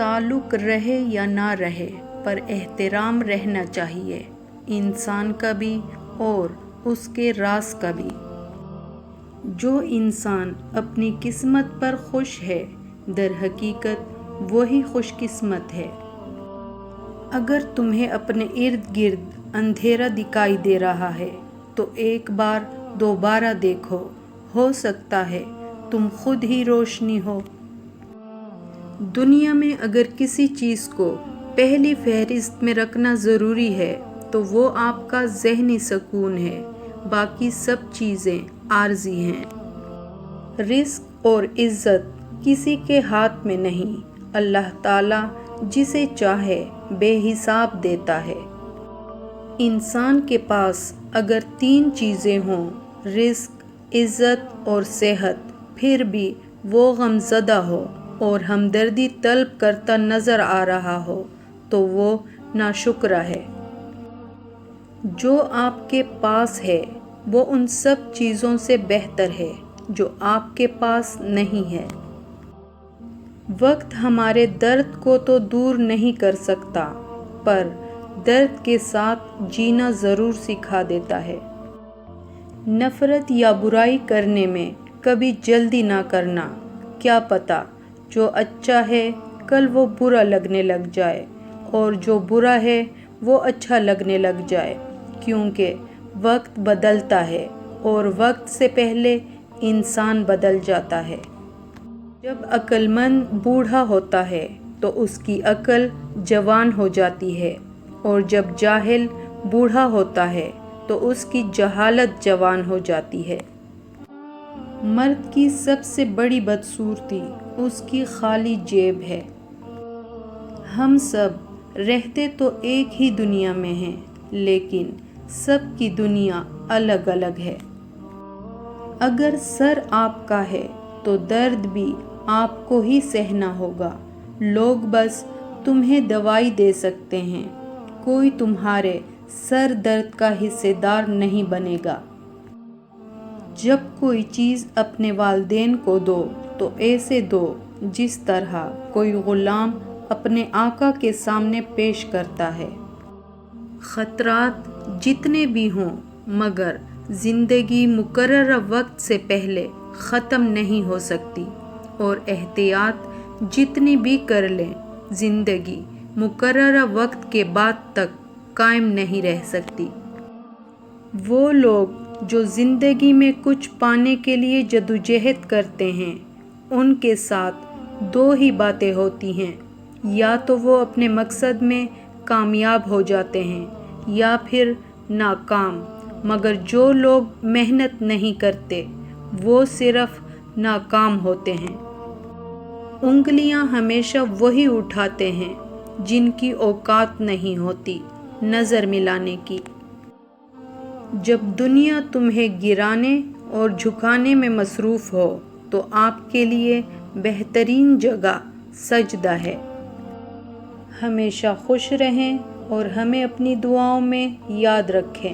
تعلق رہے یا نہ رہے پر احترام رہنا چاہیے، انسان کا بھی اور اس کے راز کا بھی۔ جو انسان اپنی قسمت پر خوش ہے در حقیقت وہی خوش قسمت ہے۔ اگر تمہیں اپنے ارد گرد اندھیرا دکھائی دے رہا ہے تو ایک بار دوبارہ دیکھو، ہو سکتا ہے تم خود ہی روشنی ہو۔ دنیا میں اگر کسی چیز کو پہلی فہرست میں رکھنا ضروری ہے تو وہ آپ کا ذہنی سکون ہے، باقی سب چیزیں عارضی ہیں۔ رزق اور عزت کسی کے ہاتھ میں نہیں، اللہ تعالیٰ جسے چاہے بے حساب دیتا ہے۔ انسان کے پاس اگر 3 چیزیں ہوں، رزق، عزت اور صحت، پھر بھی وہ غم زدہ ہو اور ہمدردی طلب کرتا نظر آ رہا ہو تو وہ ناشکرا ہے۔ جو آپ کے پاس ہے وہ ان سب چیزوں سے بہتر ہے جو آپ کے پاس نہیں ہے۔ وقت ہمارے درد کو تو دور نہیں کر سکتا پر درد کے ساتھ جینا ضرور سکھا دیتا ہے۔ نفرت یا برائی کرنے میں کبھی جلدی نہ کرنا، کیا پتہ جو اچھا ہے کل وہ برا لگنے لگ جائے اور جو برا ہے وہ اچھا لگنے لگ جائے، کیونکہ وقت بدلتا ہے اور وقت سے پہلے انسان بدل جاتا ہے۔ جب عقل مند بوڑھا ہوتا ہے تو اس کی عقل جوان ہو جاتی ہے، اور جب جاہل بوڑھا ہوتا ہے تو اس کی جہالت جوان ہو جاتی ہے۔ مرد کی سب سے بڑی بدصورتی اس کی خالی جیب ہے۔ ہم سب رہتے تو ایک ہی دنیا میں ہیں لیکن سب کی دنیا الگ الگ ہے۔ اگر سر آپ کا ہے تو درد بھی آپ کو ہی سہنا ہوگا، لوگ بس تمہیں دوائی دے سکتے ہیں، کوئی تمہارے سر درد کا حصے دار نہیں بنے گا۔ جب کوئی چیز اپنے والدین کو دو تو ایسے دو جس طرح کوئی غلام اپنے آقا کے سامنے پیش کرتا ہے۔ خطرات جتنے بھی ہوں مگر زندگی مقررہ وقت سے پہلے ختم نہیں ہو سکتی، اور احتیاط جتنی بھی کر لیں زندگی مقررہ وقت کے بعد تک قائم نہیں رہ سکتی۔ وہ لوگ جو زندگی میں کچھ پانے کے لیے جدوجہد کرتے ہیں ان کے ساتھ 2 ہی باتیں ہوتی ہیں، یا تو وہ اپنے مقصد میں کامیاب ہو جاتے ہیں یا پھر ناکام، مگر جو لوگ محنت نہیں کرتے وہ صرف ناکام ہوتے ہیں۔ انگلیاں ہمیشہ وہی اٹھاتے ہیں جن کی اوقات نہیں ہوتی نظر ملانے کی۔ جب دنیا تمہیں گرانے اور جھکانے میں مصروف ہو تو آپ کے لیے بہترین جگہ سجدہ ہے۔ ہمیشہ خوش رہیں اور ہمیں اپنی دعاؤں میں یاد رکھیں۔